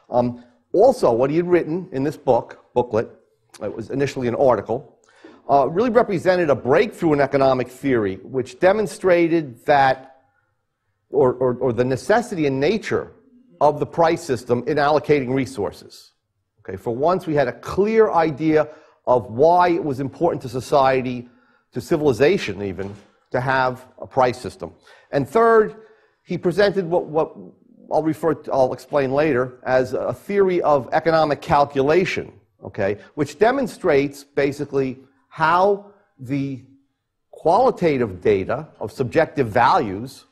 Also, what he had written in this booklet, it was initially an article, really represented a breakthrough in economic theory, which demonstrated that, or the necessity and nature of the price system in allocating resources. Okay, for once, we had a clear idea of why it was important to society, to civilization even, to have a price system. And third, he presented what I'll explain later as a theory of economic calculation, okay, which demonstrates basically how the qualitative data of subjective values,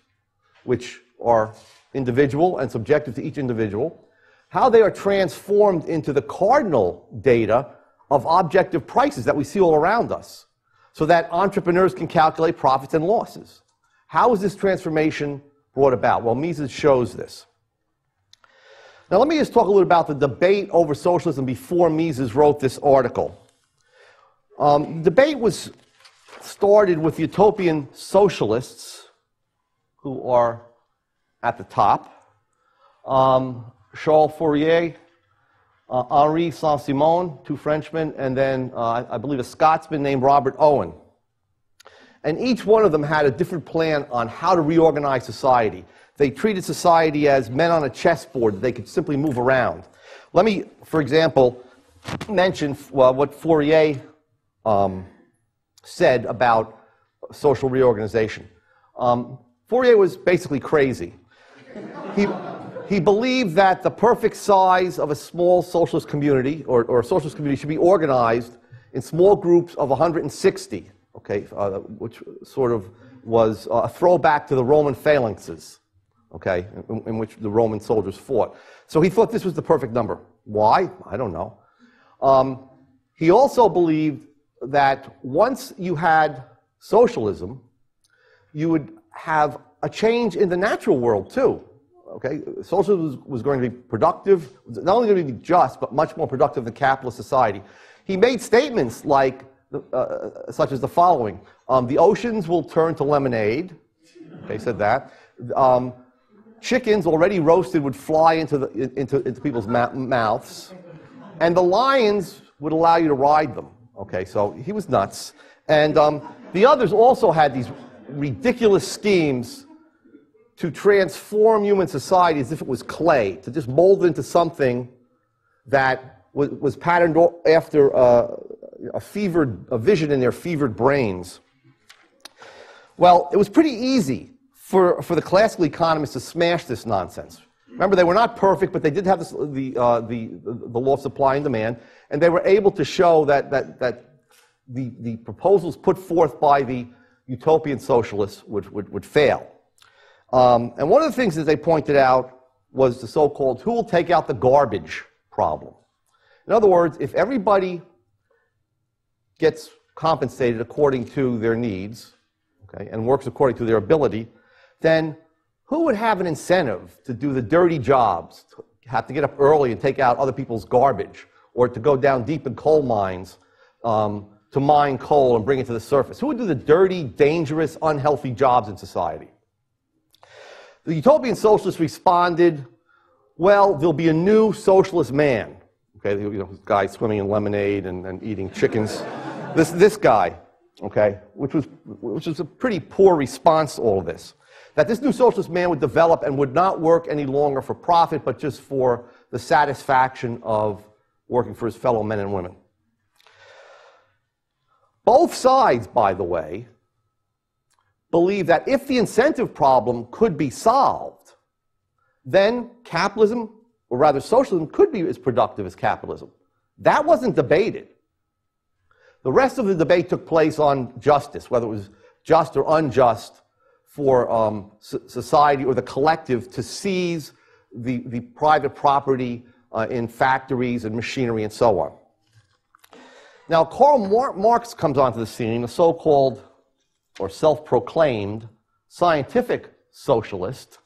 which are individual and subjective to each individual, how they are transformed into the cardinal data of objective prices that we see all around us, so that entrepreneurs can calculate profits and losses. How is this transformation brought about? Well, Mises shows this. Now, let me just talk a little about the debate over socialism before Mises wrote this article. The debate was started with utopian socialists, who are at the top, Charles Fourier, Henri Saint-Simon, two Frenchmen, and then I believe a Scotsman named Robert Owen. And each one of them had a different plan on how to reorganize society. They treated society as men on a chessboard that they could simply move around. Let me, for example, mention what Fourier said about social reorganization. Fourier was basically crazy. He believed that the perfect size of a small socialist community, or a socialist community, should be organized in small groups of 160, okay, which sort of was a throwback to the Roman phalanxes, okay, in which the Roman soldiers fought. So he thought this was the perfect number. Why? I don't know. He also believed that once you had socialism, you would have a change in the natural world, too. Okay, socialism was going to be productive, not only going to be just, but much more productive than capitalist society. He made statements like, such as the following: the oceans will turn to lemonade. They said that. Chickens already roasted would fly into people's mouths, and the lions would allow you to ride them. Okay, so he was nuts, and the others also had these ridiculous schemes to transform human society as if it was clay, to just mold it into something that was patterned after a vision in their fevered brains. Well, it was pretty easy for the classical economists to smash this nonsense. Remember, they were not perfect, but they did have the law of supply and demand, and they were able to show that the proposals put forth by the utopian socialists would fail. And one of the things that they pointed out was the so-called who will take out the garbage problem. In other words, if everybody gets compensated according to their needs, okay, and works according to their ability, then who would have an incentive to do the dirty jobs, to have to get up early and take out other people's garbage, or to go down deep in coal mines to mine coal and bring it to the surface? Who would do the dirty, dangerous, unhealthy jobs in society? The utopian socialists responded, well, there'll be a new socialist man. Okay, you know, this guy swimming in lemonade and eating chickens. this guy, okay, which was a pretty poor response to all of this. That this new socialist man would develop and would not work any longer for profit, but just for the satisfaction of working for his fellow men and women. Both sides, by the way, believe that if the incentive problem could be solved, then capitalism, or rather socialism, could be as productive as capitalism. That wasn't debated. The rest of the debate took place on justice, whether it was just or unjust for society or the collective to seize the private property in factories and machinery and so on. Now, Karl Marx comes onto the scene, a so-called or self-proclaimed scientific socialist.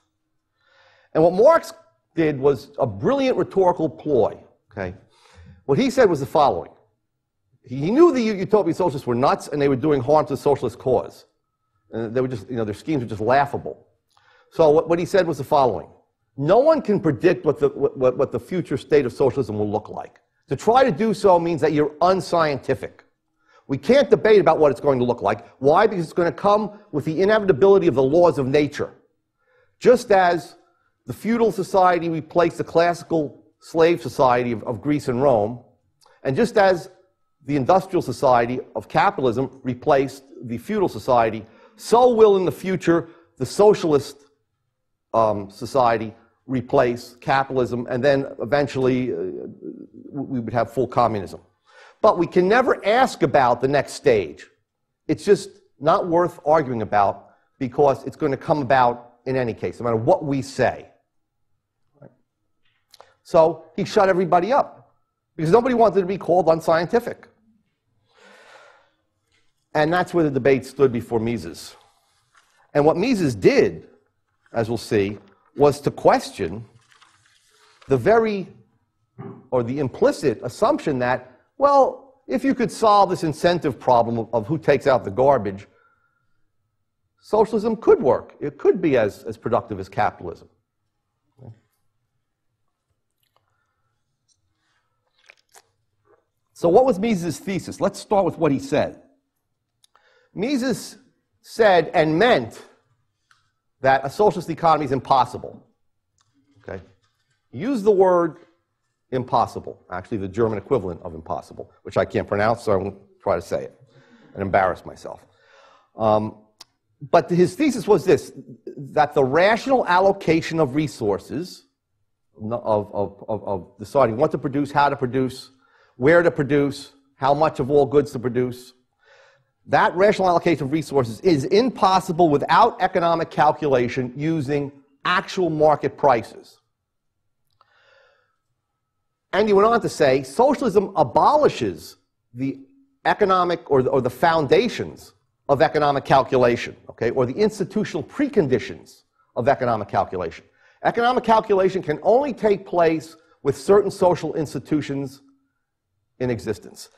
And what Marx did was a brilliant rhetorical ploy. Okay? What he said was the following. He knew the utopian socialists were nuts and they were doing harm to the socialist cause. And they were just, their schemes were just laughable. So what he said was the following. No one can predict what the future state of socialism will look like. To try to do so means that you're unscientific. We can't debate about what it's going to look like. Why? Because it's going to come with the inevitability of the laws of nature. Just as the feudal society replaced the classical slave society of Greece and Rome, and just as the industrial society of capitalism replaced the feudal society, so will in the future the socialist society replace capitalism, and then eventually we would have full communism. But we can never ask about the next stage. It's just not worth arguing about because it's going to come about in any case, no matter what we say. Right? So he shut everybody up because nobody wanted to be called unscientific. And that's where the debate stood before Mises. And what Mises did, as we'll see, was to question the the implicit assumption that, well, if you could solve this incentive problem of who takes out the garbage, socialism could work. It could be as productive as capitalism. So what was Mises' thesis? Let's start with what he said. Mises said and meant that a socialist economy is impossible. Okay? Use the word impossible, actually the German equivalent of impossible, which I can't pronounce, so I won't try to say it and embarrass myself. But his thesis was this, that the rational allocation of resources, of deciding what to produce, how to produce, where to produce, how much of all goods to produce, that rational allocation of resources is impossible without economic calculation using actual market prices. And he went on to say, socialism abolishes the economic or the foundations of economic calculation, okay, or the institutional preconditions of economic calculation. Economic calculation can only take place with certain social institutions in existence.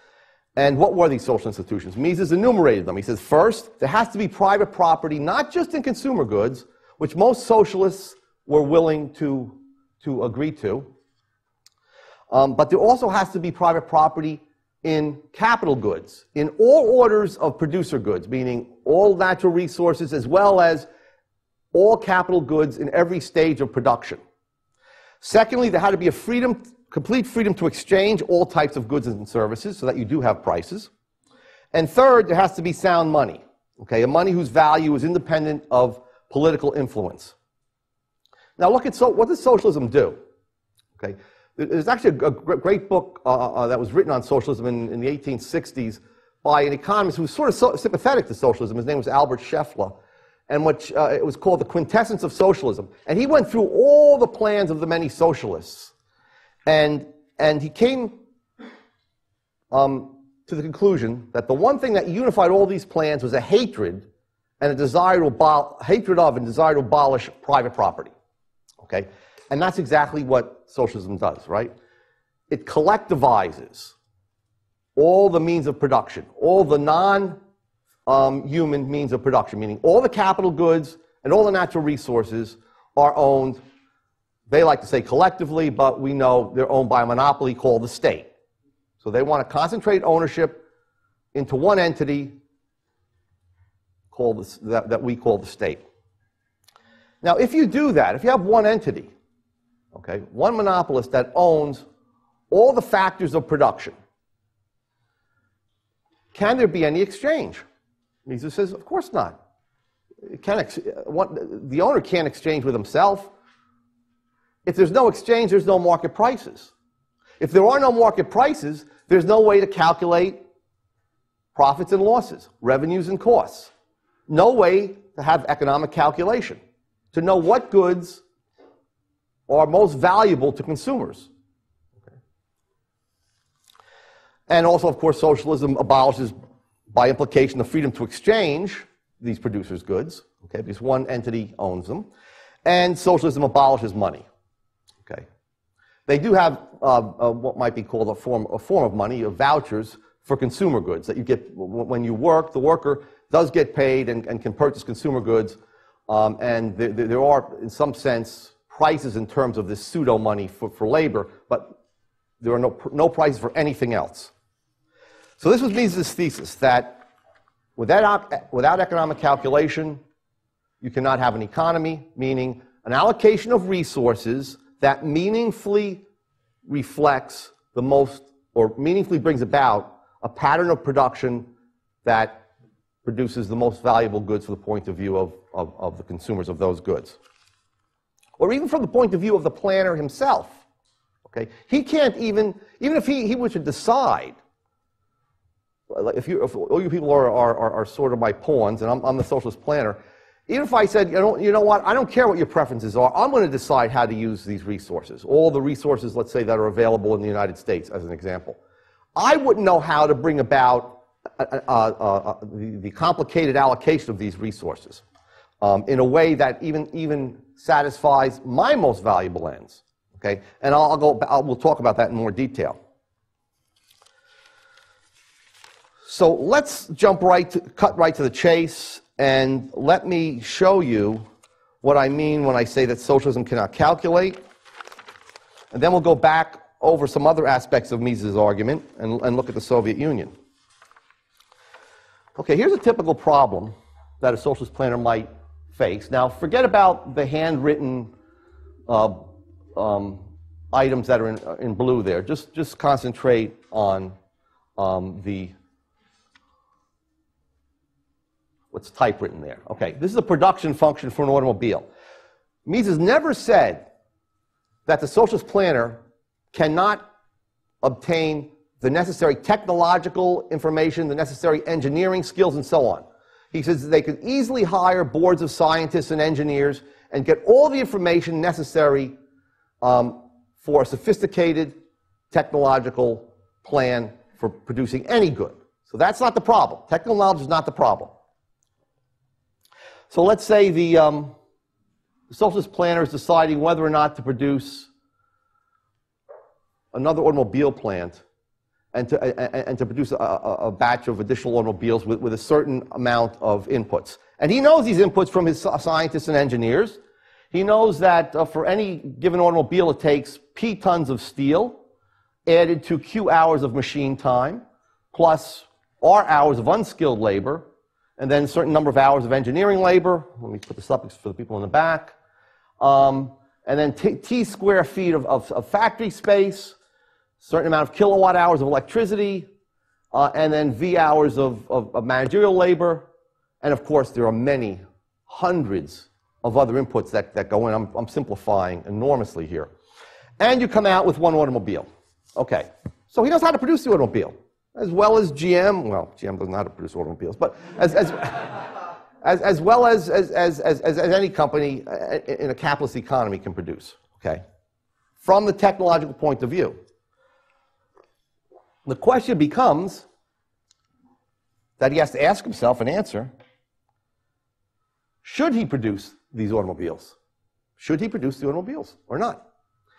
And what were these social institutions? Mises enumerated them. He says, first, there has to be private property, not just in consumer goods, which most socialists were willing to agree to, but there also has to be private property in capital goods, in all orders of producer goods, meaning all natural resources as well as all capital goods in every stage of production. Secondly, there had to be a complete freedom to exchange all types of goods and services so that you do have prices. And third, there has to be sound money, okay, a money whose value is independent of political influence. Now look at what does socialism do? Okay, there's actually a great book that was written on socialism in the 1860s by an economist who was sort of sympathetic to socialism. His name was Albert Scheffler, and it was called The Quintessence of Socialism. And he went through all the plans of the many socialists. And he came to the conclusion that the one thing that unified all these plans was a hatred and a desire to abolish private property. Okay? And that's exactly what socialism does, right? It collectivizes all the means of production, all the non-human means of production, meaning all the capital goods and all the natural resources are owned. They like to say collectively, but we know they're owned by a monopoly called the state. So they want to concentrate ownership into one entity called that we call the state. Now, if you do that, if you have one entity, okay, one monopolist that owns all the factors of production, can there be any exchange? Mises says, of course not. The owner can't exchange with himself. If there's no exchange, there's no market prices. If there are no market prices, there's no way to calculate profits and losses, revenues and costs. No way to have economic calculation, to know what goods are most valuable to consumers. Okay. And also, of course, socialism abolishes, by implication, the freedom to exchange these producers' goods, okay, because one entity owns them. And socialism abolishes money. Okay. They do have what might be called a form of money, vouchers for consumer goods that you get when you work. The worker does get paid and can purchase consumer goods, and there are, in some sense, prices in terms of this pseudo money for labor, but there are no prices for anything else. So this was Mises' thesis, that without economic calculation, you cannot have an economy, meaning an allocation of resources that meaningfully reflects the most, or meaningfully brings about a pattern of production that produces the most valuable goods from the point of view of the consumers of those goods. Or even from the point of view of the planner himself. Okay? He can't even if he were to decide, if all you people are sort of my pawns, and I'm the socialist planner, even if I said, you know what, I don't care what your preferences are, I'm going to decide how to use these resources, all the resources, let's say, that are available in the United States, as an example. I wouldn't know how to bring about the complicated allocation of these resources in a way that even satisfies my most valuable ends. Okay, and we'll talk about that in more detail. So let's cut right to the chase, and let me show you what I mean when I say that socialism cannot calculate. And then we'll go back over some other aspects of Mises' argument and look at the Soviet Union. Okay, here's a typical problem that a socialist planner might face. Now, forget about the handwritten items that are in blue there. Just concentrate on what's typewritten there. Okay, this is a production function for an automobile. Mises never said that the socialist planner cannot obtain the necessary technological information, the necessary engineering skills, and so on. He says that they could easily hire boards of scientists and engineers and get all the information necessary for a sophisticated technological plan for producing any good. So that's not the problem. Technical knowledge is not the problem. So let's say the socialist planner is deciding whether or not to produce another automobile plant and to produce a batch of additional automobiles with a certain amount of inputs. And he knows these inputs from his scientists and engineers. He knows that for any given automobile, it takes P tons of steel added to Q hours of machine time, plus R hours of unskilled labor, and then a certain number of hours of engineering labor. Let me put the suffix for the people in the back. And then T square feet of factory space, certain amount of kilowatt hours of electricity, and then V hours of managerial labor. And of course, there are many hundreds of other inputs that go in. I'm simplifying enormously here. And you come out with one automobile. Okay, so he knows how to produce the automobile, as well as GM. Well, GM doesn't know how to produce automobiles, but as well as any company in a capitalist economy can produce. Okay, from the technological point of view. The question becomes that he has to ask himself and answer: should he produce these automobiles? Should he produce the automobiles or not?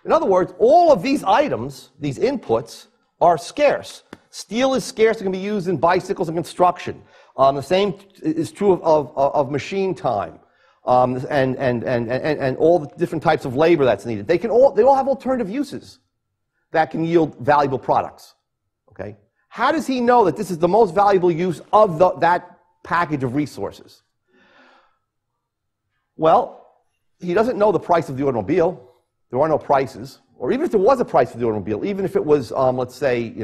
In other words, all of these items, these inputs, are scarce. Steel is scarce. It can be used in bicycles and construction. The same is true of machine time and all the different types of labor that's needed. They all have alternative uses that can yield valuable products. Okay? How does he know that this is the most valuable use of that package of resources? Well, he doesn't know the price of the automobile. There are no prices. Or even if there was a price for the automobile, even if it was, let's say,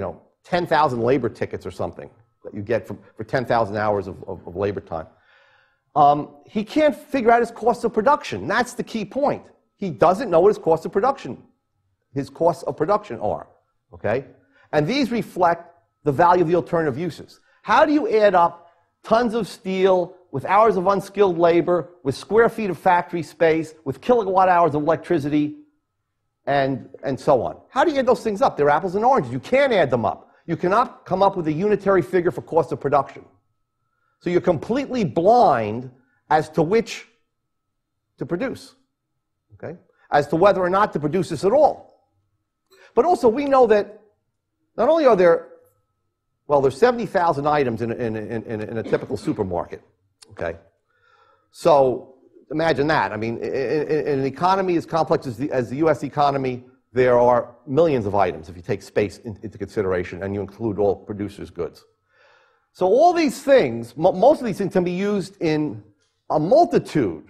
10,000 labor tickets or something that you get for 10,000 hours of labor time, he can't figure out his cost of production. That's the key point. He doesn't know what his costs of production are. Okay? And these reflect the value of the alternative uses. How do you add up tons of steel with hours of unskilled labor, with square feet of factory space, with kilowatt hours of electricity, and so on? How do you add those things up? They're apples and oranges. You can't add them up. You cannot come up with a unitary figure for cost of production. So you're completely blind as to which to produce, okay? As to whether or not to produce this at all. But also, we know that not only are there's 70,000 items in a typical supermarket, okay? So imagine that. I mean, in an economy as complex as the U.S. economy, there are millions of items if you take space into consideration and you include all producers' goods. So all these things, most of these things can be used in a multitude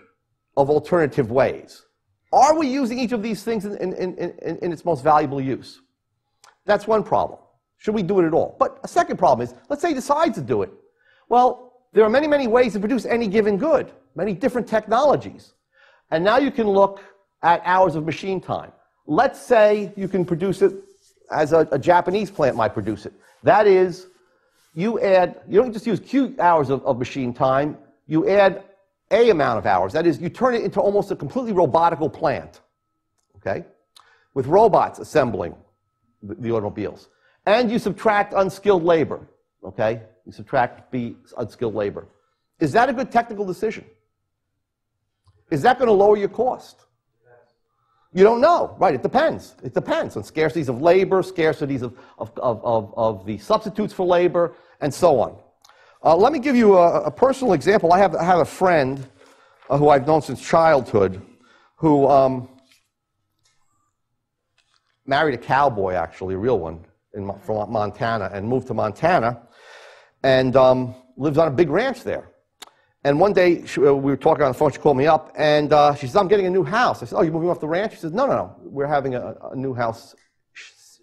of alternative ways. Are we using each of these things in its most valuable use? That's one problem. Should we do it at all? But a second problem is, let's say he decides to do it. Well, there are many, many ways to produce any given good, many different technologies. And now you can look at hours of machine time. Let's say you can produce it as a Japanese plant might produce it. That is, you don't just use Q hours of machine time, you add A amount of hours. That is, you turn it into almost a completely robotical plant, okay, with robots assembling the automobiles. And you subtract unskilled labor, okay? You subtract B, unskilled labor. Is that a good technical decision? Is that going to lower your cost? You don't know, right? It depends. It depends on scarcities of labor, scarcities of the substitutes for labor, and so on. Let me give you a personal example. I have a friend who I've known since childhood who married a cowboy, actually, a real one, from Montana, and moved to Montana, and lives on a big ranch there. And one day, we were talking on the phone, she called me up, and she said, I'm getting a new house. I said, oh, you're moving off the ranch? She said, no, we're having a new house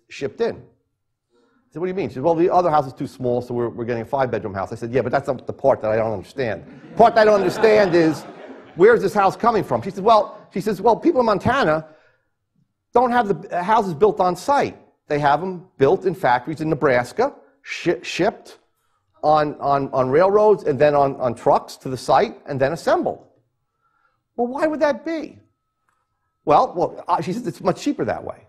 shipped in. I said, what do you mean? She said, well, the other house is too small, so we're getting a 5-bedroom house. I said, yeah, but that's not the part that I don't understand. The part that I don't understand is, where's this house coming from? She says, well, people in Montana don't have the houses built on site. They have them built in factories in Nebraska, shipped on railroads and then on trucks to the site and then assembled. Well, why would that be? Well, she says it's much cheaper that way.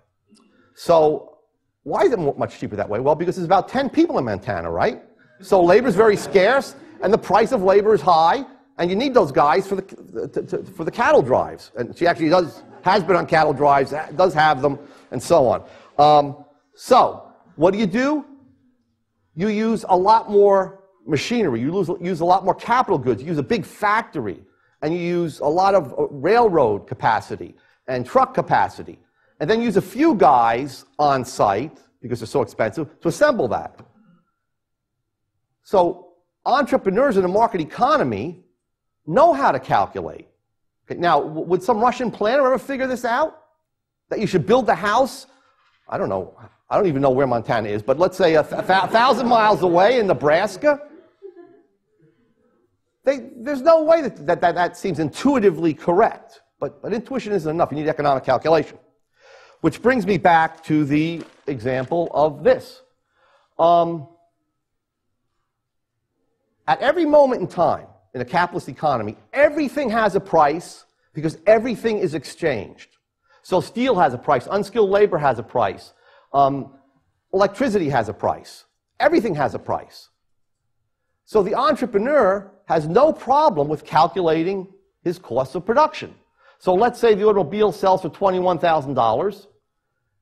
So why is it much cheaper that way? Well, because there's about 10 people in Montana, right? So labor is very scarce and the price of labor is high, and you need those guys for the cattle drives. And she actually has been on cattle drives, does have them, and so on. So what do? You use a lot more machinery. You use a lot more capital goods. You use a big factory, and you use a lot of railroad capacity and truck capacity. And then use a few guys on site, because they're so expensive, to assemble that. So entrepreneurs in a market economy know how to calculate. Okay, now, would some Russian planner ever figure this out? That you should build the house, I don't know, I don't even know where Montana is, but let's say 1,000 miles away in Nebraska? There's no way that seems intuitively correct. But intuition isn't enough. You need economic calculation. Which brings me back to the example of this. At every moment in time in a capitalist economy, everything has a price because everything is exchanged. So steel has a price, unskilled labor has a price, electricity has a price, everything has a price. So the entrepreneur has no problem with calculating his costs of production. So let's say the automobile sells for $21,000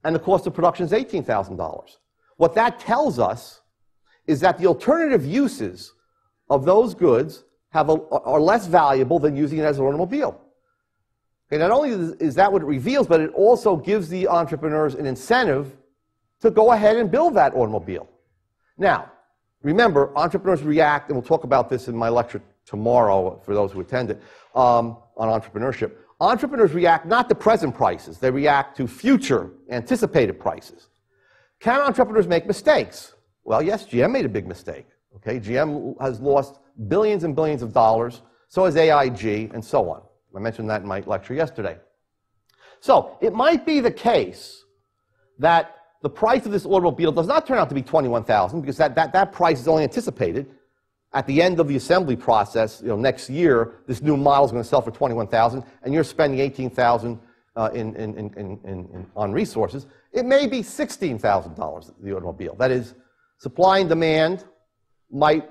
and the cost of production is $18,000. What that tells us is that the alternative uses of those goods are less valuable than using it as an automobile. Okay, not only is that what it reveals, but it also gives the entrepreneurs an incentive to go ahead and build that automobile. Now, remember, entrepreneurs react, and we'll talk about this in my lecture tomorrow for those who attend it, on entrepreneurship. Entrepreneurs react not to present prices, they react to future anticipated prices. Can entrepreneurs make mistakes? Well, yes, GM made a big mistake. Okay, GM has lost billions and billions of dollars, so has AIG, and so on. I mentioned that in my lecture yesterday. So it might be the case that the price of this automobile does not turn out to be $21,000 because that price is only anticipated. At the end of the assembly process, next year, this new model is going to sell for $21,000, and you're spending $18,000 on resources. It may be $16,000, the automobile. That is, supply and demand might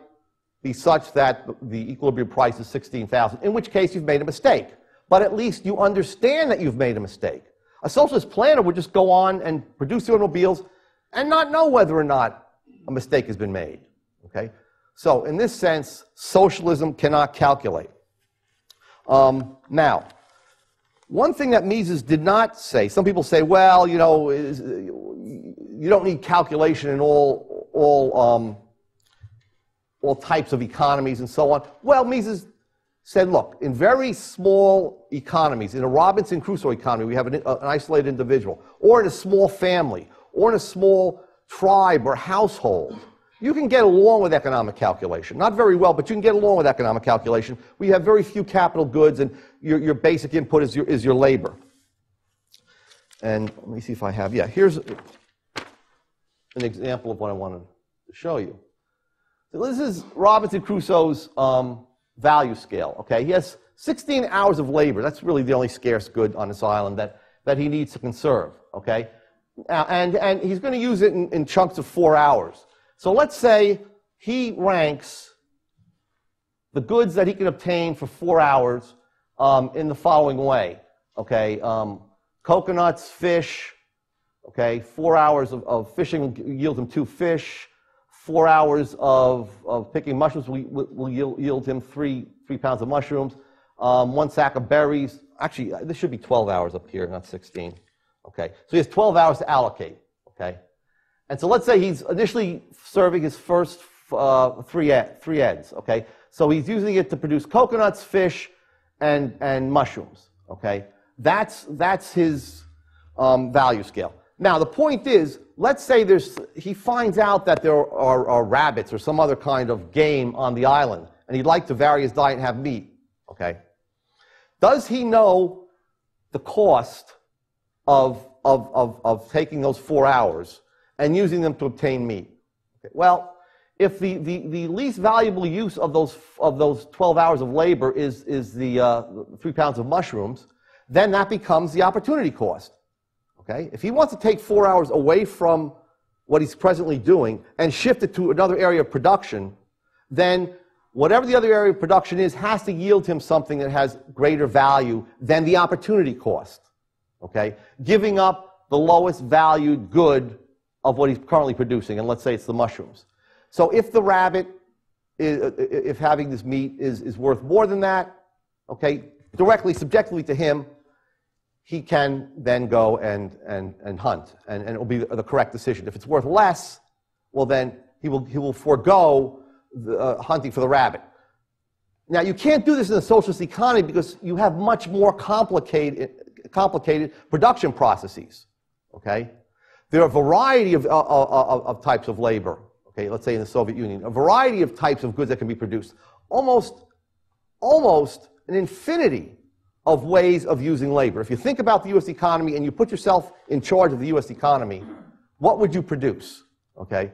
be such that the equilibrium price is $16,000, in which case you've made a mistake. But at least you understand that you've made a mistake. A socialist planner would just go on and produce the automobiles and not know whether or not a mistake has been made. Okay? So in this sense, socialism cannot calculate. Now, one thing that Mises did not say, some people say, well, you know, you don't need calculation in all types of economies and so on. Well, Mises said, look, in very small economies, in a Robinson Crusoe economy, we have an isolated individual, or in a small family, or in a small tribe or household, you can get along with economic calculation. Not very well, but you can get along with economic calculation. We have very few capital goods, and your basic input is your labor. And let me see if I have, yeah, here's an example of what I wanted to show you. So this is Robinson Crusoe's value scale, okay? He has 16 hours of labor. That's really the only scarce good on this island that he needs to conserve, okay? And he's going to use it in chunks of 4 hours. So let's say he ranks the goods that he can obtain for 4 hours in the following way, okay? Coconuts, fish, okay? 4 hours of fishing will yield him 2 fish. 4 hours of picking mushrooms will yield him 3 pounds of mushrooms. 1 sack of berries. Actually, this should be 12 hours up here, not 16. Okay, so he has 12 hours to allocate. Okay, and so let's say he's initially serving his first three eds. Okay, so he's using it to produce coconuts, fish, and mushrooms. Okay, that's his value scale. Now, the point is, let's say he finds out that there are rabbits or some other kind of game on the island, and he'd like to vary his diet and have meat, okay? Does he know the cost of taking those 4 hours and using them to obtain meat? Okay. Well, if the least valuable use of those 12 hours of labor is the 3 pounds of mushrooms, then that becomes the opportunity cost. Okay? If he wants to take 4 hours away from what he's presently doing and shift it to another area of production, then whatever the other area of production is has to yield him something that has greater value than the opportunity cost. Okay? Giving up the lowest valued good of what he's currently producing, and let's say it's the mushrooms. So if the rabbit, if having this meat is worth more than that, okay, directly, subjectively to him, he can then go and hunt, and it will be the correct decision. If it's worth less, well then he will forego the, hunting for the rabbit. Now you can't do this in a socialist economy because you have much more complicated production processes. Okay, there are a variety of types of labor. Okay, let's say in the Soviet Union, a variety of types of goods that can be produced. Almost an infinity of ways of using labor. If you think about the U.S. economy and you put yourself in charge of the U.S. economy, what would you produce? Okay?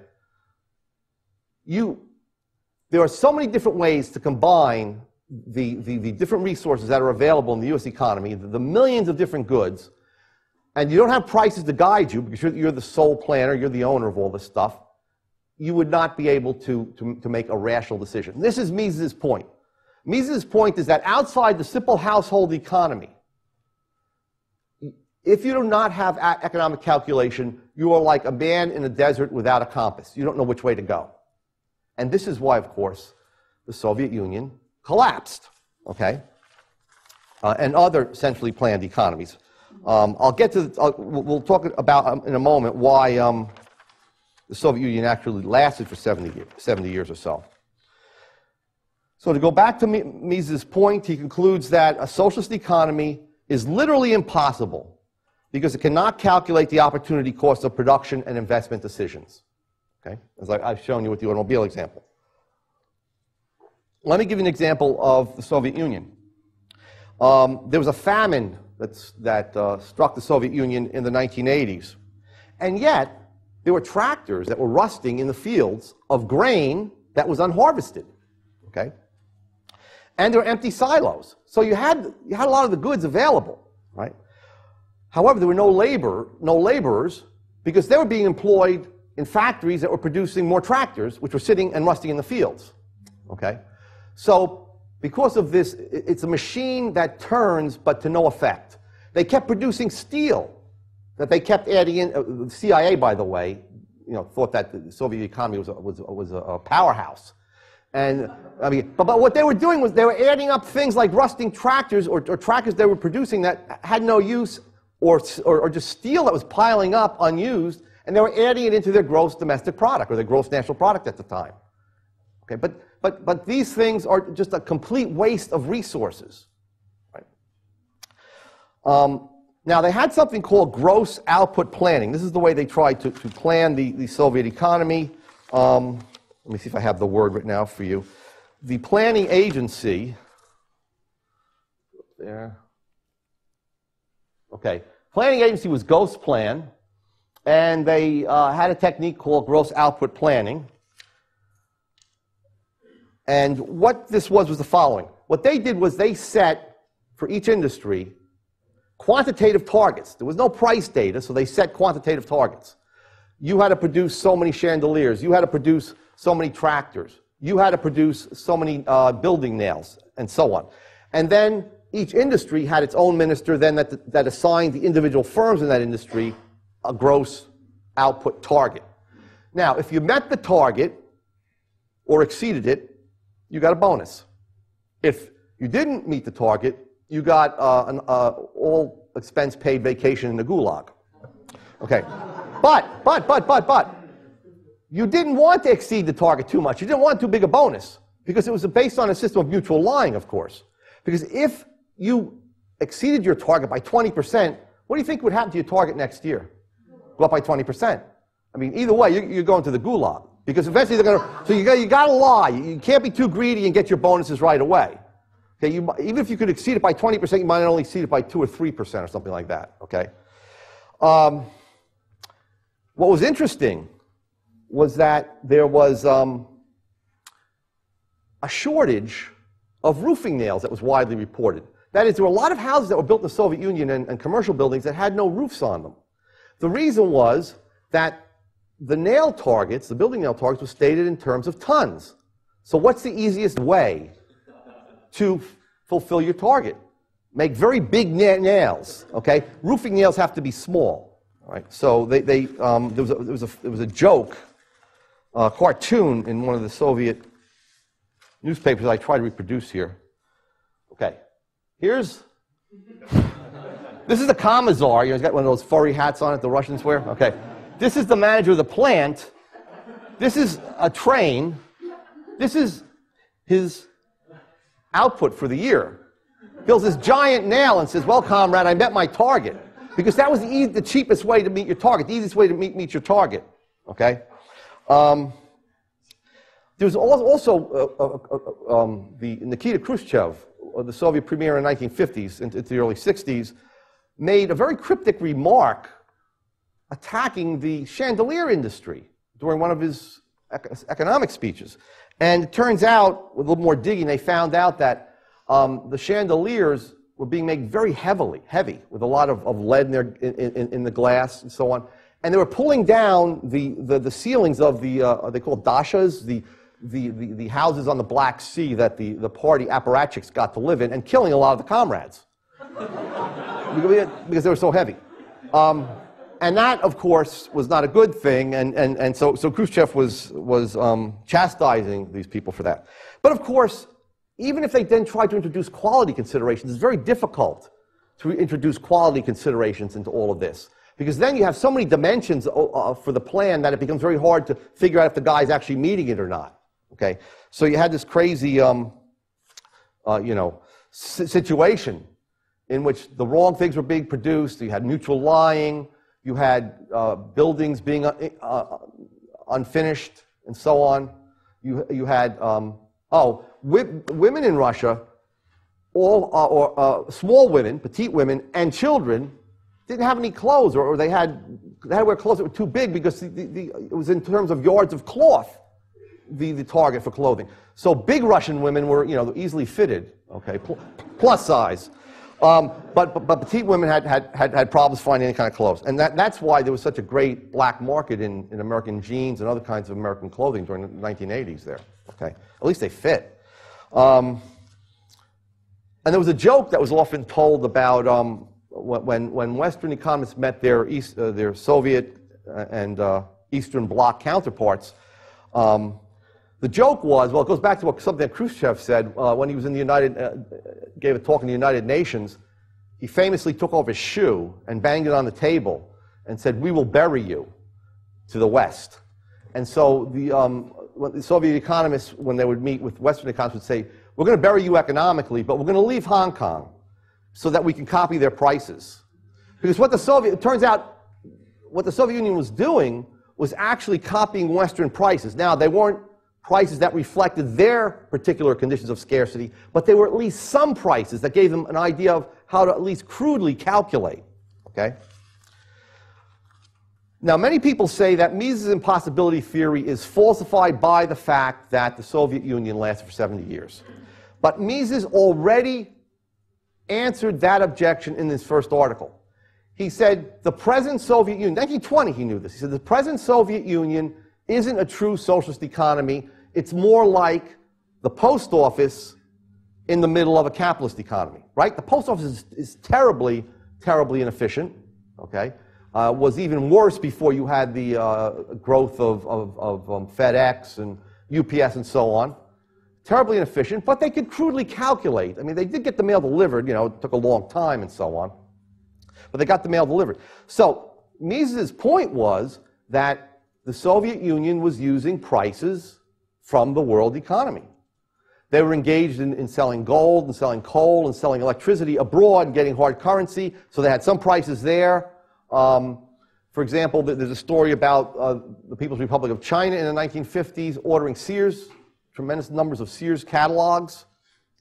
There are so many different ways to combine the different resources that are available in the U.S. economy, the millions of different goods, and you don't have prices to guide you because you're the sole planner, you're the owner of all this stuff, you would not be able to make a rational decision. This is Mises' point. Mises' point is that outside the simple household economy, if you do not have economic calculation, you are like a man in a desert without a compass. You don't know which way to go. And this is why, of course, the Soviet Union collapsed, okay? And other centrally planned economies. I'll get to, we'll talk about in a moment why the Soviet Union actually lasted for 70 years or so. So to go back to Mises' point, he concludes that a socialist economy is literally impossible because it cannot calculate the opportunity cost of production and investment decisions. Okay? As I've shown you with the automobile example. Let me give you an example of the Soviet Union. There was a famine that struck the Soviet Union in the 1980s. And yet, there were tractors that were rusting in the fields of grain that was unharvested. Okay? And there were empty silos. So you had a lot of the goods available, right? However, there were no laborers, because they were being employed in factories that were producing more tractors, which were sitting and rusting in the fields. Okay? So because of this, it's a machine that turns but to no effect. They kept producing steel that they kept adding in. The CIA, by the way, thought that the Soviet economy was a powerhouse. And I mean, but what they were doing was they were adding up things like rusting tractors or tractors they were producing that had no use, or just steel that was piling up unused, and they were adding it into their gross domestic product or their gross national product at the time. Okay, but these things are just a complete waste of resources. Right? Now they had something called gross output planning. This is the way they tried to plan the Soviet economy. Let me see if I have the word written out for you. The planning agency, there. Okay, planning agency was Gosplan, and they had a technique called gross output planning. And what this was the following. What they did was they set, for each industry, quantitative targets. There was no price data, so they set quantitative targets. You had to produce so many chandeliers. You had to produce so many tractors. You had to produce so many building nails, and so on. And then each industry had its own minister then that assigned the individual firms in that industry a gross output target. Now, if you met the target or exceeded it, you got a bonus. If you didn't meet the target, you got an all expense paid vacation in the gulag. Okay. But you didn't want to exceed the target too much. You didn't want too big a bonus because it was based on a system of mutual lying, of course. Because if you exceeded your target by 20%, what do you think would happen to your target next year? Go up by 20%. I mean, either way, you're going to the gulag. Because eventually they're going to, so you got to lie. You can't be too greedy and get your bonuses right away. Okay, even if you could exceed it by 20%, you might only exceed it by 2 or 3% or something like that. Okay. What was interesting was that there was a shortage of roofing nails that was widely reported. That is, there were a lot of houses that were built in the Soviet Union and commercial buildings that had no roofs on them. The reason was that the nail targets, the building nail targets, were stated in terms of tons. So what's the easiest way to fulfill your target? Make very big nails, okay? Roofing nails have to be small, all right? So there was a joke, a cartoon in one of the Soviet newspapers I try to reproduce here. Okay, this is the commissar. You know, he's got one of those furry hats on it the Russians wear. Okay, this is the manager of the plant. This is a train. This is his output for the year. Builds this giant nail and says, "Well, comrade, I met my target," because that was the cheapest way to meet your target, the easiest way to meet your target. Okay. There was also the Nikita Khrushchev, the Soviet premier in the 1950s into the early 60s, made a very cryptic remark attacking the chandelier industry during one of his economic speeches. And it turns out, with a little more digging, they found out that the chandeliers were being made very heavy, with a lot of lead in the glass and so on. And they were pulling down the ceilings of they call dashas, the houses on the Black Sea that the party apparatchiks got to live in, and killing a lot of the comrades because they were so heavy. And that, of course, was not a good thing, and so Khrushchev was chastising these people for that. But of course, even if they then tried to introduce quality considerations, it's very difficult to introduce quality considerations into all of this. Because then you have so many dimensions for the plan that it becomes very hard to figure out if the guy's actually meeting it or not. Okay, so you had this crazy, situation in which the wrong things were being produced. You had mutual lying. You had buildings being unfinished, and so on. You had women in Russia, small women, petite women, and children didn't have any clothes, or they had to wear clothes that were too big because it was in terms of yards of cloth. The target for clothing. So big Russian women were, easily fitted, okay, plus size. But petite women had problems finding any kind of clothes. And that's why there was such a great black market in American jeans and other kinds of American clothing during the 1980s there, okay? At least they fit. And there was a joke that was often told about when Western economists met their Soviet and Eastern Bloc counterparts, The joke was, well, it goes back to something that Khrushchev said when he was in the gave a talk in the United Nations. He famously took off his shoe and banged it on the table and said, "We will bury you," to the West. And so the Soviet economists, when they would meet with Western economists, would say, "We're going to bury you economically, but we're going to leave Hong Kong so that we can copy their prices." Because it turns out, what the Soviet Union was doing was actually copying Western prices. Now, they weren't prices that reflected their particular conditions of scarcity, but they were at least some prices that gave them an idea of how to at least crudely calculate. Okay? Now, many people say that Mises' impossibility theory is falsified by the fact that the Soviet Union lasted for 70 years. But Mises already answered that objection in his first article. He said, the present Soviet Union, 1920 he knew this, he said, the present Soviet Union isn't a true socialist economy. It's more like the post office in the middle of a capitalist economy, right? The post office is terribly, terribly inefficient, okay? Was even worse before you had the growth of FedEx and UPS and so on. Terribly inefficient, but they could crudely calculate. I mean, they did get the mail delivered, you know, it took a long time and so on. But they got the mail delivered. So Mises' point was that the Soviet Union was using prices from the world economy. They were engaged in selling gold and selling coal and selling electricity abroad and getting hard currency, so they had some prices there. For example, there's a story about the People's Republic of China in the 1950s ordering Sears, tremendous numbers of Sears catalogs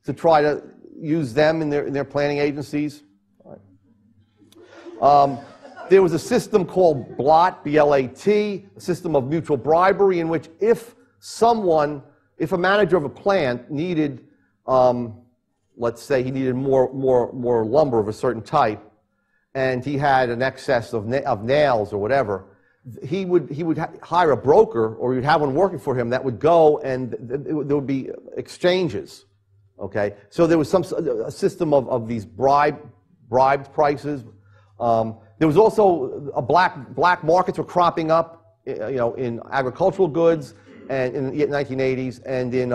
to try to use them in their planning agencies. There was a system called BLAT, B-L-A-T, a system of mutual bribery in which if a manager of a plant needed, let's say he needed more lumber of a certain type, and he had an excess of nails or whatever, he would hire a broker, or he'd have one working for him that would go, and there would be exchanges. Okay, so there was a system of these bribed prices. There was also black markets were cropping up, you know, in agricultural goods and in the 1980s, and in,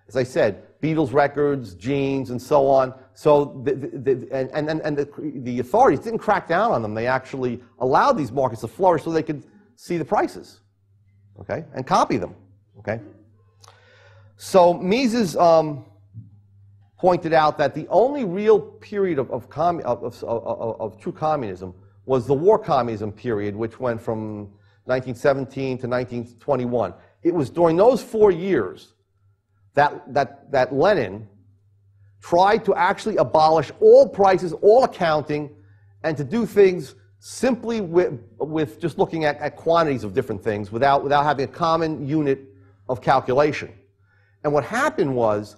as I said, Beatles records, jeans, and so on. So the authorities didn't crack down on them. They actually allowed these markets to flourish so they could see the prices, okay, and copy them, okay. So Mises pointed out that the only real period of true communism was the war communism period, which went from 1917 to 1921. It was during those 4 years that Lenin tried to actually abolish all prices, all accounting, and to do things simply with just looking at quantities of different things without having a common unit of calculation. And what happened was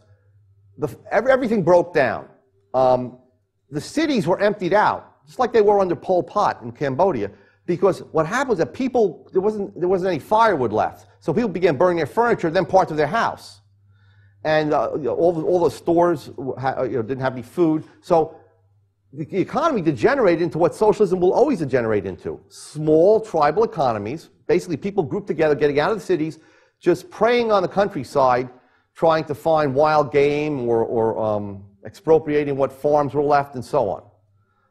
everything broke down. The cities were emptied out, just like they were under Pol Pot in Cambodia, because what happened was that there wasn't any firewood left. So people began burning their furniture, then parts of their house. And you know, all the stores didn't have any food. So the economy degenerated into what socialism will always degenerate into. Small tribal economies, basically people grouped together, getting out of the cities, just preying on the countryside, trying to find wild game or expropriating what farms were left and so on.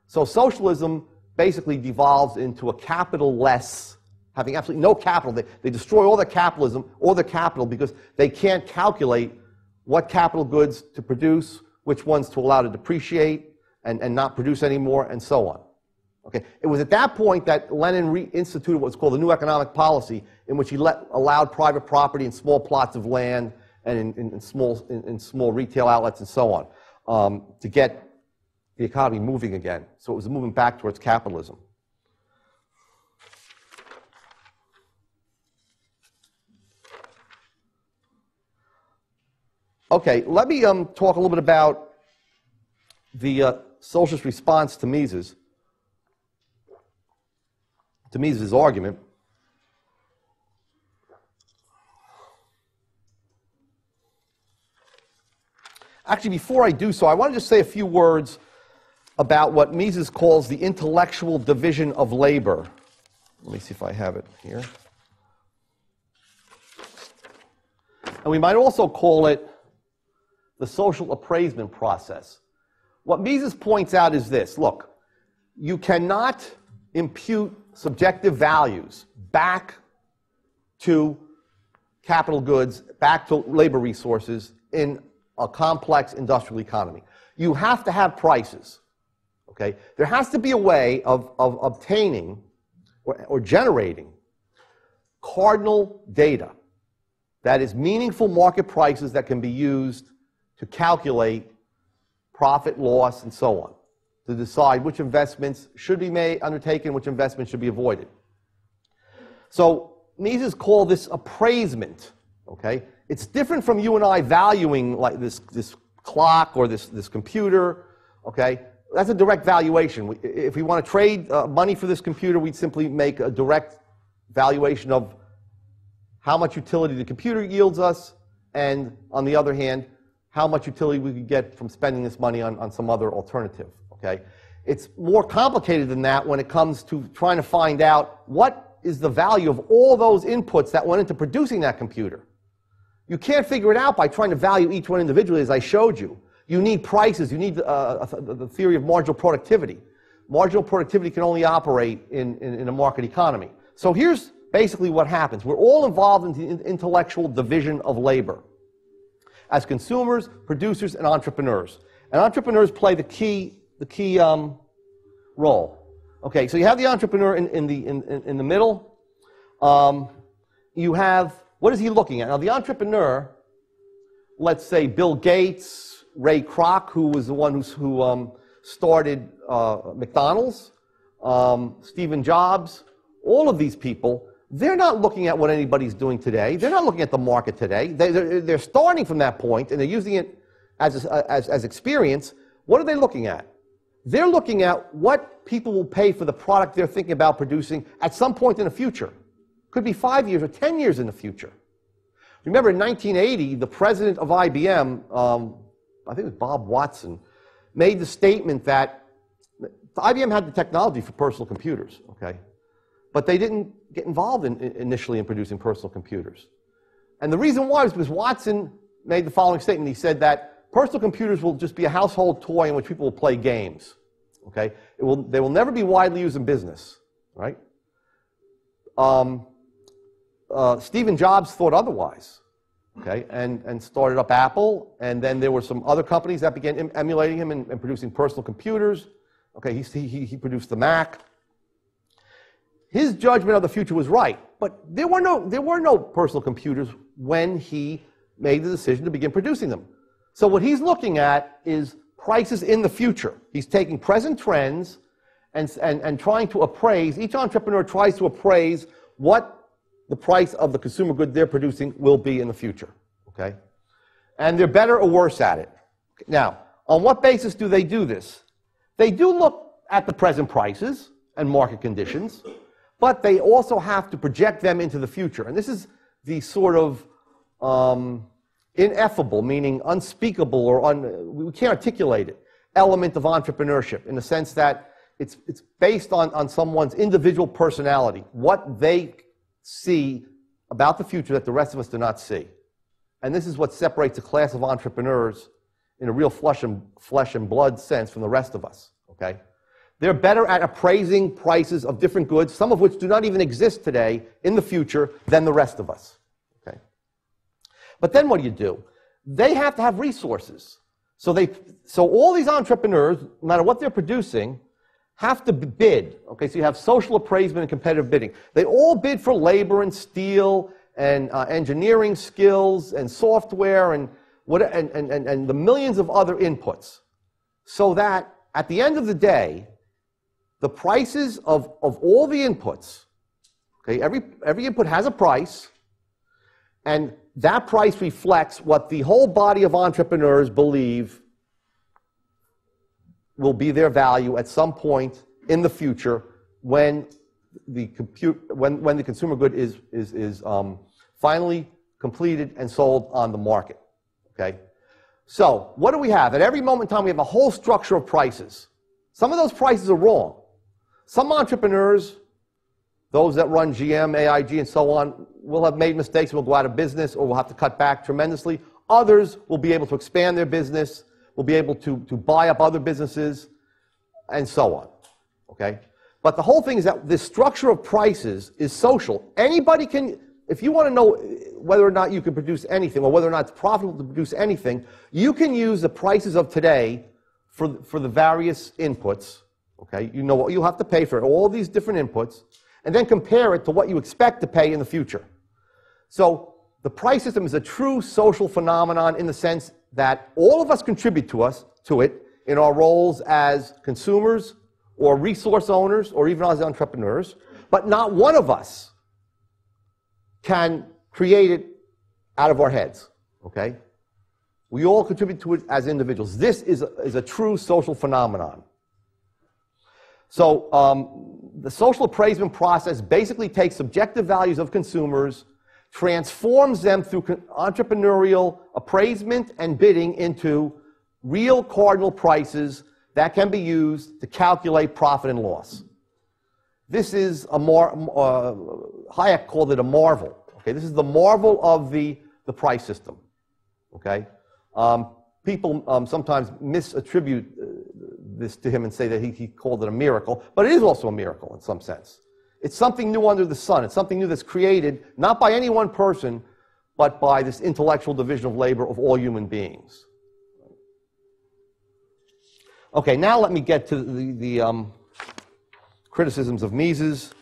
So socialism basically devolves into a capital-less, having absolutely no capital. They destroy all their capitalism, all their capital, because they can't calculate what capital goods to produce, which ones to allow to depreciate and not produce anymore, and so on. Okay. It was at that point that Lenin reinstituted what's called the new economic policy, in which he allowed private property in small plots of land and in small retail outlets and so on, to get the economy moving again. So it was a movement back towards capitalism. Okay, let me talk a little bit about the socialist response to Mises' argument. Actually, before I do so, I want to just say a few words about what Mises calls the intellectual division of labor. Let me see if I have it here. And we might also call it the social appraisement process. What Mises points out is this. Look, you cannot impute subjective values back to capital goods, back to labor resources in a complex industrial economy. You have to have prices. Okay? There has to be a way of obtaining or generating cardinal data that is meaningful market prices that can be used to calculate profit, loss, and so on, to decide which investments should be undertaken, which investments should be avoided. So Mises called this appraisement. Okay? It's different from you and I valuing like this clock or this computer. Okay? That's a direct valuation. If we want to trade money for this computer, we'd simply make a direct valuation of how much utility the computer yields us, and on the other hand, how much utility we could get from spending this money on some other alternative. Okay? It's more complicated than that when it comes to trying to find out what is the value of all those inputs that went into producing that computer. You can't figure it out by trying to value each one individually, as I showed you. You need prices. You need the theory of marginal productivity. Marginal productivity can only operate in a market economy. So here's basically what happens. We're all involved in the intellectual division of labor as consumers, producers, and entrepreneurs. And entrepreneurs play the key role. Okay, so you have the entrepreneur in the middle. You have, what is he looking at? Now, the entrepreneur, let's say Bill Gates, Ray Kroc, who was the one who started McDonald's, Stephen Jobs, all of these people, they're not looking at what anybody's doing today. They're not looking at the market today. They're starting from that point, and they're using it as experience. What are they looking at? They're looking at what people will pay for the product they're thinking about producing at some point in the future. Could be 5 years or 10 years in the future. Remember, in 1980, the president of IBM, I think it was Bob Watson, made the statement that IBM had the technology for personal computers, okay? But they didn't get involved initially in producing personal computers. And the reason why was because Watson made the following statement. He said that personal computers will just be a household toy in which people will play games, okay? They will never be widely used in business, right? Stephen Jobs thought otherwise, okay, and started up Apple, and then there were some other companies that began emulating him and producing personal computers. Okay, he produced the Mac. His judgment of the future was right, but there were no personal computers when he made the decision to begin producing them. So what he's looking at is prices in the future. He's taking present trends and trying to appraise. Each entrepreneur tries to appraise what the price of the consumer good they're producing will be in the future. Okay? And they're better or worse at it. Now, on what basis do they do this? They do look at the present prices and market conditions, but they also have to project them into the future. And this is the sort of ineffable, meaning unspeakable or we can't articulate it, element of entrepreneurship in the sense that it's based on someone's individual personality, what they see about the future that the rest of us do not see. And this is what separates a class of entrepreneurs in a real flesh and blood sense from the rest of us, okay? They're better at appraising prices of different goods, some of which do not even exist today in the future, than the rest of us, okay? But then what do? They have to have resources. So all these entrepreneurs, no matter what they're producing, have to bid, okay? So you have social appraisement and competitive bidding. They all bid for labor and steel and engineering skills and software and the millions of other inputs, so that at the end of the day, the prices of all the inputs, okay, every input has a price, and that price reflects what the whole body of entrepreneurs believe will be their value at some point in the future when the consumer good is finally completed and sold on the market. Okay? So what do we have? At every moment in time, we have a whole structure of prices. Some of those prices are wrong. Some entrepreneurs Those that run GM, AIG, and so on will have made mistakes and will go out of business or will have to cut back tremendously. Others will be able to expand their business, will be able to buy up other businesses, and so on. Okay? But the whole thing is that this structure of prices is social. Anybody can, if you want to know whether or not you can produce anything or whether or not it's profitable to produce anything, you can use the prices of today for the various inputs. Okay? You know what you'll have to pay for all these different inputs, and then compare it to what you expect to pay in the future. So the price system is a true social phenomenon in the sense that all of us contribute to it in our roles as consumers or resource owners or even as entrepreneurs, but not one of us can create it out of our heads. Okay? We all contribute to it as individuals. This is a true social phenomenon. So the social appraisement process basically takes subjective values of consumers, transforms them through entrepreneurial appraisement and bidding into real cardinal prices that can be used to calculate profit and loss. This is Hayek called it a marvel. Okay, this is the marvel of the price system. Okay, people sometimes misattribute this to him and say that he called it a miracle, but it is also a miracle in some sense. It's something new under the sun. It's something new that's created not by any one person, but by this intellectual division of labor of all human beings. Okay, now let me get to the criticisms of Mises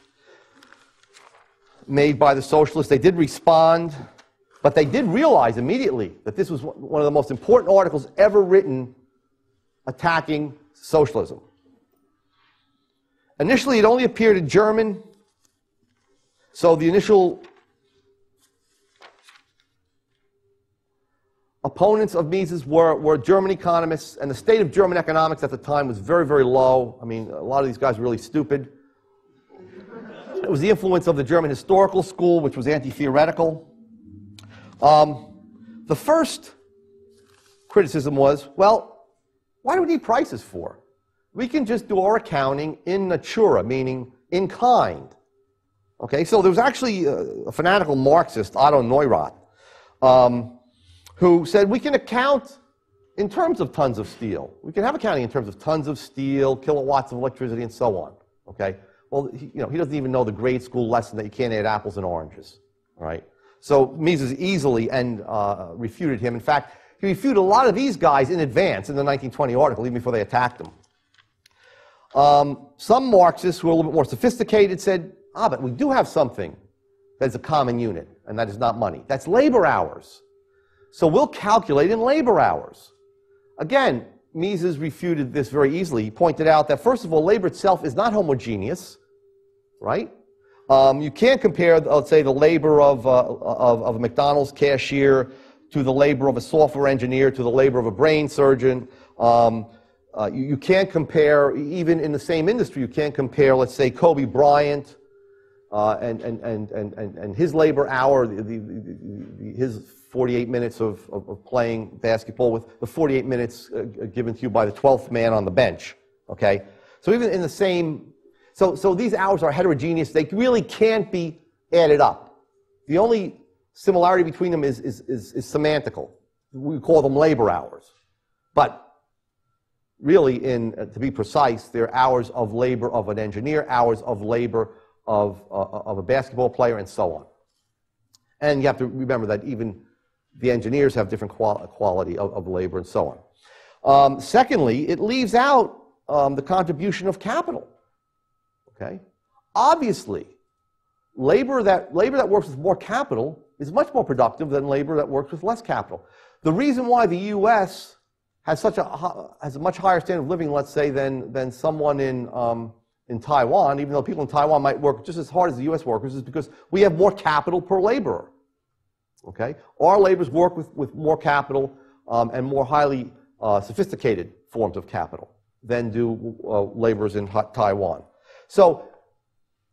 made by the socialists. They did respond, but they did realize immediately that this was one of the most important articles ever written attacking socialism. Initially, it only appeared in German, so the initial opponents of Mises were German economists, and the state of German economics at the time was very, very low. I mean, a lot of these guys were really stupid. It was the influence of the German historical school, which was anti-theoretical. The first criticism was, well, why do we need prices for? We can just do our accounting in natura, meaning in kind. Okay, so there was actually a fanatical Marxist, Otto Neurath, who said we can account in terms of tons of steel. We can have accounting in terms of tons of steel, kilowatts of electricity, and so on. Okay, well, he doesn't even know the grade school lesson that you can't add apples and oranges. All right, so Mises easily refuted him. In fact, he refuted a lot of these guys in advance in the 1920 article, even before they attacked him. Some Marxists who were a little bit more sophisticated said, but we do have something that's a common unit, and that is not money. That's labor hours. So we'll calculate in labor hours. Again, Mises refuted this very easily. He pointed out that, first of all, labor itself is not homogeneous, right? You can't compare, let's say, the labor of a McDonald's cashier to the labor of a software engineer to the labor of a brain surgeon. You can't compare, even in the same industry, you can't compare, let's say, Kobe Bryant and his labor hour, his 48 minutes of playing basketball with the 48 minutes given to you by the 12th man on the bench. Okay, so even in the same, so these hours are heterogeneous. They really can't be added up. The only similarity between them is semantical. We call them labor hours, but really, to be precise, they're hours of labor of an engineer, hours of labor of a basketball player, and so on. And you have to remember that even the engineers have different quality of labor, and so on. Secondly, it leaves out the contribution of capital. Okay, obviously, labor that works with more capital is much more productive than labor that works with less capital. The reason why the U.S. has a much higher standard of living, let's say, than someone in Taiwan, even though people in Taiwan might work just as hard as the U.S. workers, is because we have more capital per laborer. Okay, our laborers work with more capital and more highly sophisticated forms of capital than do laborers in Taiwan. So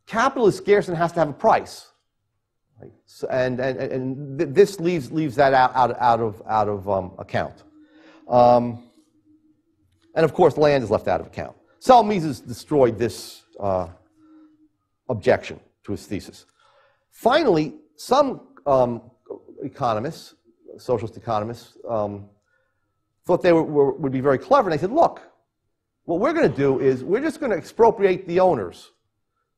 capital is scarce and has to have a price. Right? So, and this leaves that out of account. And of course, land is left out of account. So Mises destroyed this objection to his thesis. Finally, some economists, socialist economists, thought they would be very clever, and they said, look, what we're going to do is we're just going to expropriate the owners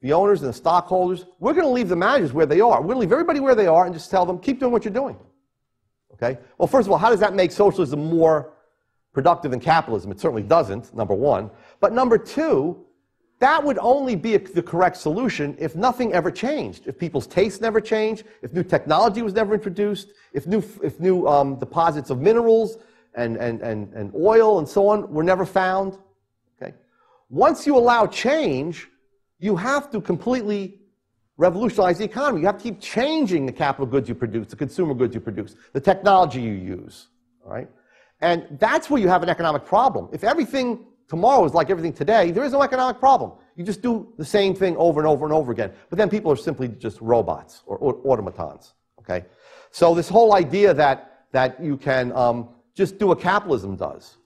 and the stockholders. We're going to leave the managers where they are. We're going to leave everybody where they are and just tell them, keep doing what you're doing. Okay? Well, first of all, how does that make socialism more productive than capitalism? It certainly doesn't, number one. But number two, that would only be the correct solution if nothing ever changed, if people's tastes never changed, if new technology was never introduced, if new deposits of minerals and oil and so on were never found. Okay? Once you allow change, you have to completely revolutionize the economy. You have to keep changing the capital goods you produce, the consumer goods you produce, the technology you use. All right? And that's where you have an economic problem. If everything tomorrow is like everything today, there is no economic problem. You just do the same thing over and over and over again. But then people are simply just robots or automatons. Okay? So this whole idea that you can just do what capitalism does,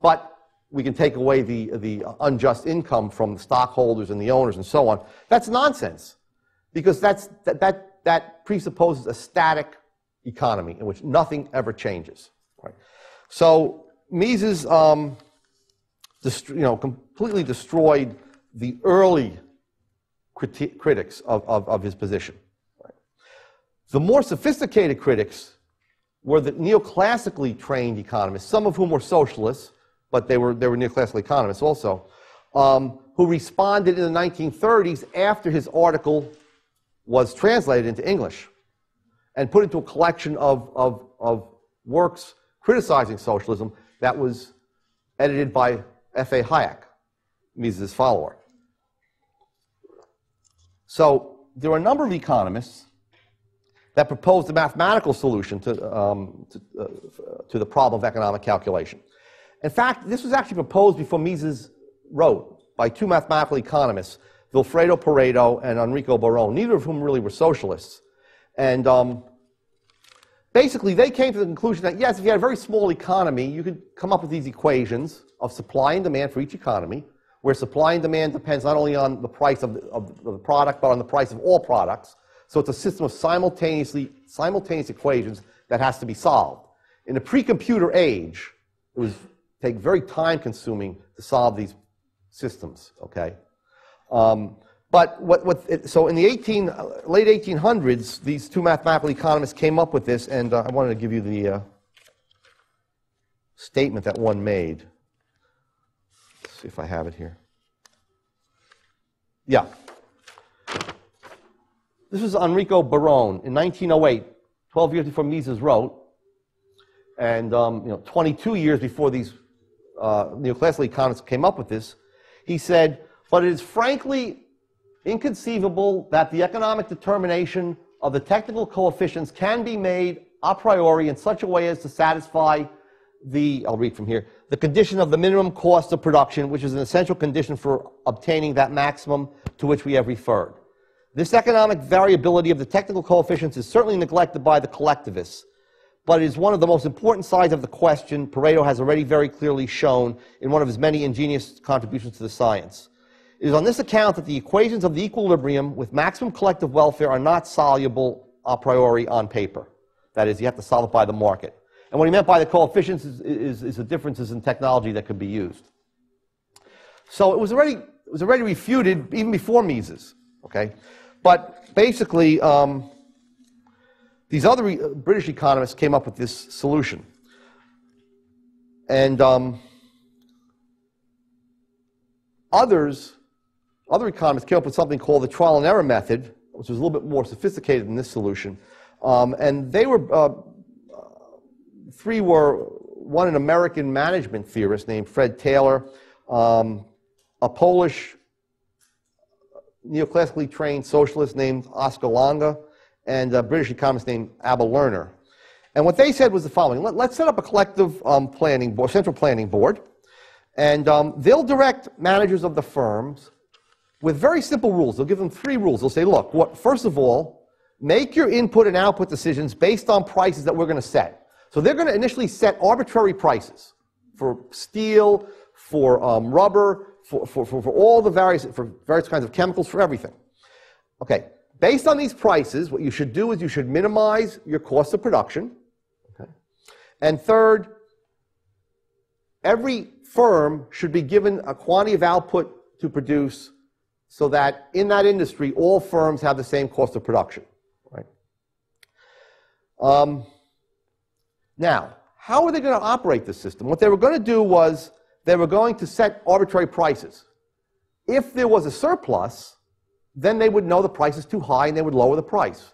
but we can take away the unjust income from the stockholders and the owners and so on, that's nonsense. Because that presupposes a static economy in which nothing ever changes. Right? So Mises completely destroyed the early critics of his position. Right? The more sophisticated critics were the neoclassically trained economists, some of whom were socialists, but they were neoclassical economists also, who responded in the 1930s after his article was translated into English and put into a collection of works criticizing socialism that was edited by F.A. Hayek, Mises' follower. So there are a number of economists that proposed a mathematical solution to the problem of economic calculation. In fact, this was actually proposed before Mises wrote by two mathematical economists, Vilfredo Pareto and Enrico Barone, neither of whom really were socialists. And basically, they came to the conclusion that, yes, if you had a very small economy, you could come up with these equations of supply and demand for each economy, where supply and demand depends not only on the price of the product, but on the price of all products. So it's a system of simultaneous equations that has to be solved. In the pre-computer age, it was very time-consuming to solve these systems. Okay, but so in the late 1800s, these two mathematical economists came up with this, and I wanted to give you the statement that one made. Let's see if I have it here. Yeah. This was Enrico Barone in 1908, 12 years before Mises wrote, and 22 years before these neoclassical economists came up with this. He said, but it is frankly inconceivable that the economic determination of the technical coefficients can be made a priori in such a way as to satisfy I'll read from here, the condition of the minimum cost of production, which is an essential condition for obtaining that maximum to which we have referred. This economic variability of the technical coefficients is certainly neglected by the collectivists, but it is one of the most important sides of the question Pareto has already very clearly shown in one of his many ingenious contributions to the science. It is on this account that the equations of the equilibrium with maximum collective welfare are not soluble a priori on paper. That is, you have to solve it by the market. And what he meant by the coefficients is the differences in technology that could be used. So it was already refuted even before Mises. Okay, but basically, these other British economists came up with this solution. And other economists came up with something called the trial and error method, which was a little bit more sophisticated than this solution. And they were, three were, one an American management theorist named Fred Taylor, a Polish neoclassically trained socialist named Oskar Lange, and a British economist named Abel Lerner. And what they said was the following: let's set up a collective planning board, central planning board, and they'll direct managers of the firms with very simple rules. They'll give them 3 rules. They'll say, look, first of all, make your input and output decisions based on prices that we're going to set. So they're going to initially set arbitrary prices for steel, for rubber, for all the various kinds of chemicals, for everything. Okay, based on these prices, what you should do is you should minimize your cost of production. Okay. And third, every firm should be given a quantity of output to produce so that in that industry, all firms have the same cost of production. Right? Now, how are they going to operate this system? What they were going to do was they were going to set arbitrary prices. If there was a surplus, then they would know the price is too high and they would lower the price.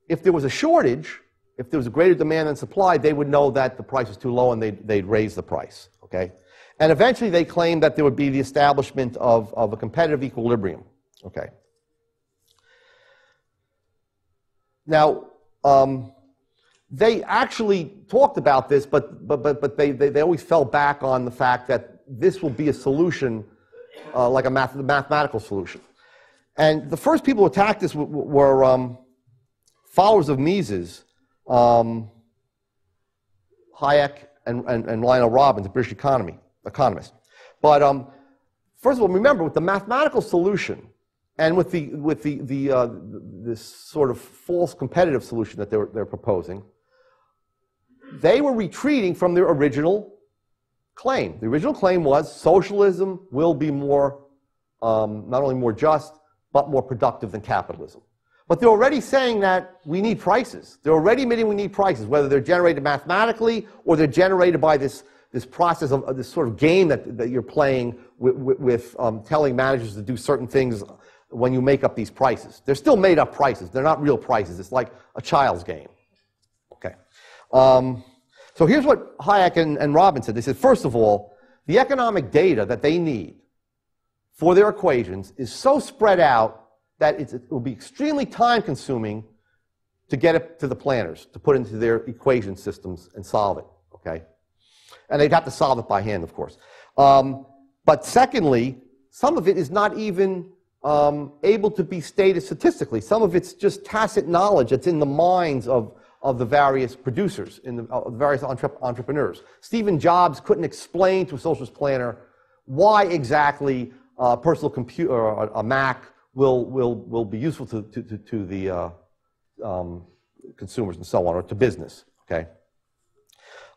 If there was a shortage, if there was a greater demand than supply, they would know that the price was too low and they'd raise the price. Okay? And eventually they claimed that there would be the establishment of a competitive equilibrium. Okay? Now, they actually talked about this, but they always fell back on the fact that this will be a solution like a mathematical solution. And the first people who attacked this were followers of Mises, Hayek and Lionel Robbins, a British economist. But first of all, remember, with the mathematical solution and with this sort of false competitive solution that they're proposing, they were retreating from their original claim. The original claim was socialism will be more, not only more just, but more productive than capitalism. But they're already saying that we need prices. They're already admitting we need prices, whether they're generated mathematically or they're generated by this process of this sort of game that you're playing with telling managers to do certain things when you make up these prices. They're still made up prices. They're not real prices. It's like a child's game. Okay. So here's what Hayek and Robbins said. They said, first of all, the economic data that they need for their equations is so spread out that it will be extremely time-consuming to get it to the planners, to put into their equation systems and solve it, okay? And they'd have to solve it by hand, of course. But secondly, some of it is not even able to be stated statistically. Some of it's just tacit knowledge that's in the minds of the various producers, in the various entrepreneurs. Stephen Jobs couldn't explain to a socialist planner why exactly a personal computer or a Mac will be useful to the consumers and so on, or to business. Okay,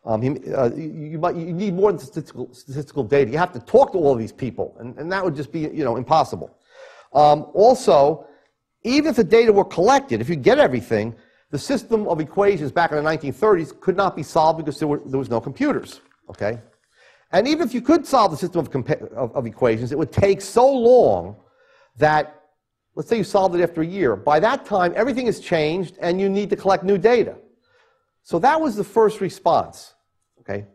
you need more than statistical data. You have to talk to all of these people, and that would just be impossible. Also, even if the data were collected, if you get everything, the system of equations back in the 1930s could not be solved because there was no computers. Okay. And even if you could solve the system of equations, it would take so long that, let's say you solved it after a year. By that time, everything has changed, and you need to collect new data. So that was the first response. Okay,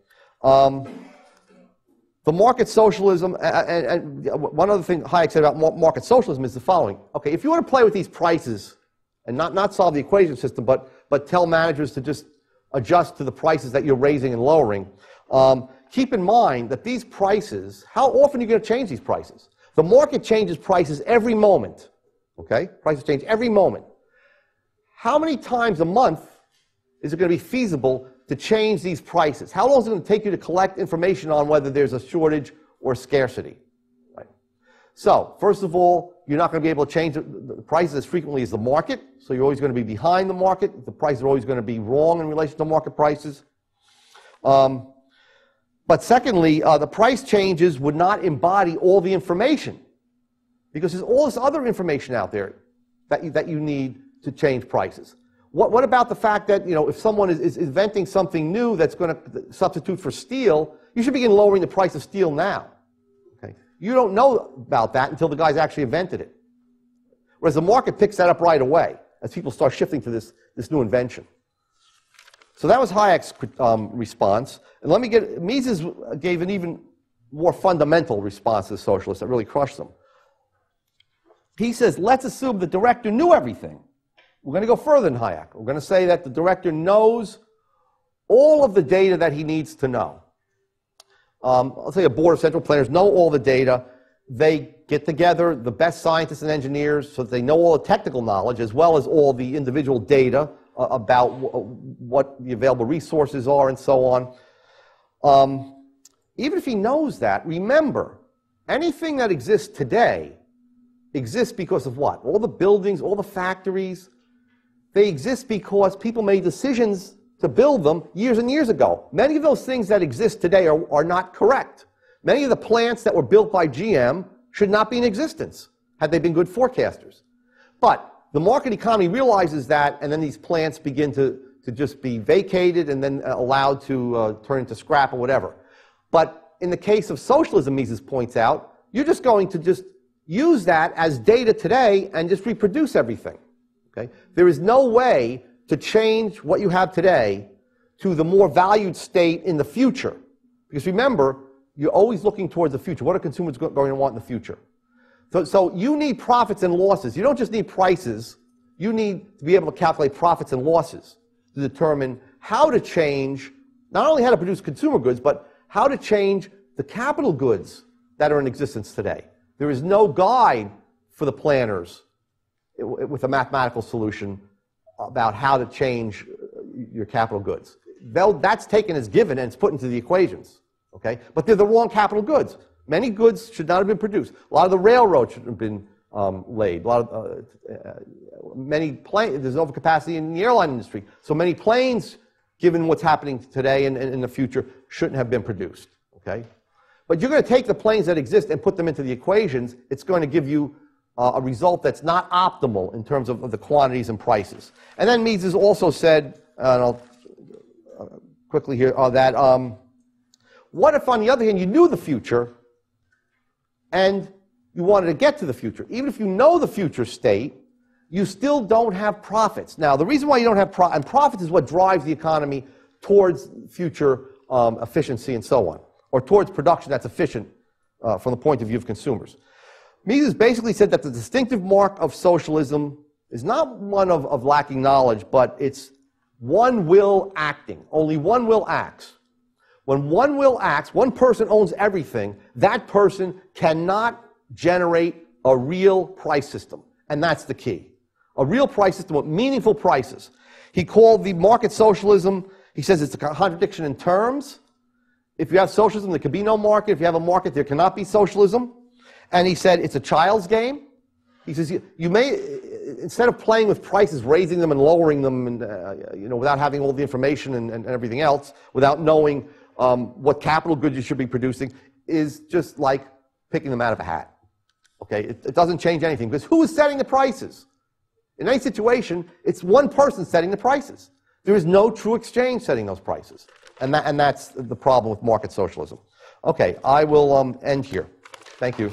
the market socialism, and one other thing Hayek said about market socialism is the following. Okay, if you want to play with these prices and not solve the equation system, but tell managers to just adjust to the prices that you're raising and lowering, keep in mind that these prices, how often are you going to change these prices? The market changes prices every moment. Okay? Prices change every moment. How many times a month is it going to be feasible to change these prices? How long is it going to take you to collect information on whether there's a shortage or scarcity? Right? So, first of all, you're not going to be able to change the prices as frequently as the market, so you're always going to be behind the market. The prices are always going to be wrong in relation to market prices. But secondly, the price changes would not embody all the information, because there's all this other information out there that you need to change prices. What about the fact that, if someone is inventing something new that's going to substitute for steel, you should begin lowering the price of steel now. Okay? You don't know about that until the guy's actually invented it. Whereas the market picks that up right away as people start shifting to this new invention. So that was Hayek's response. And Mises gave an even more fundamental response to the socialists that really crushed them. He says, let's assume the director knew everything. We're going to go further than Hayek. We're going to say that the director knows all of the data that he needs to know. I'll say a board of central planners know all the data. They get together the best scientists and engineers so that they know all the technical knowledge as well as all the individual data about what the available resources are and so on. Even if he knows that, remember, anything that exists today exist because of what? All the buildings, all the factories, they exist because people made decisions to build them years and years ago. Many of those things that exist today are not correct. Many of the plants that were built by GM should not be in existence had they been good forecasters. But the market economy realizes that, and then these plants begin to just be vacated and then allowed to turn into scrap or whatever. But in the case of socialism, Mises points out, you're just going to just use that as data today and just reproduce everything. Okay? There is no way to change what you have today to the more valued state in the future. Because remember, you're always looking towards the future. What are consumers going to want in the future? So you need profits and losses. You don't just need prices. You need to be able to calculate profits and losses to determine how to change, not only how to produce consumer goods, but how to change the capital goods that are in existence today. There is no guide for the planners with a mathematical solution about how to change your capital goods. That's taken as given and it's put into the equations. Okay? But they're the wrong capital goods. Many goods should not have been produced. A lot of the railroads should have been laid. A lot of, many planes, there's overcapacity in the airline industry. So many planes, given what's happening today and in the future, shouldn't have been produced. Okay? But you're going to take the planes that exist and put them into the equations. It's going to give you a result that's not optimal in terms of the quantities and prices. And then Mises also said, and I'll quickly here, that what if, on the other hand, you knew the future and you wanted to get to the future? Even if you know the future state, you still don't have profits. Now, the reason why you don't have and profits is what drives the economy towards future efficiency and so on, or towards production that's efficient from the point of view of consumers. Mises basically said that the distinctive mark of socialism is not one of lacking knowledge, but it's one will acting. Only one will acts. When one will acts, one person owns everything, that person cannot generate a real price system. And that's the key. A real price system with meaningful prices. He called the market socialism, he says it's a contradiction in terms. If you have socialism, there can be no market. If you have a market, there cannot be socialism. And he said it's a child's game. He says you may, instead of playing with prices, raising them and lowering them, and without having all the information and everything else, without knowing what capital goods you should be producing, is just like picking them out of a hat. Okay, it doesn't change anything because who is setting the prices? In any situation, it's one person setting the prices. There is no true exchange setting those prices, and that's the problem with market socialism. Okay, I will end here. Thank you.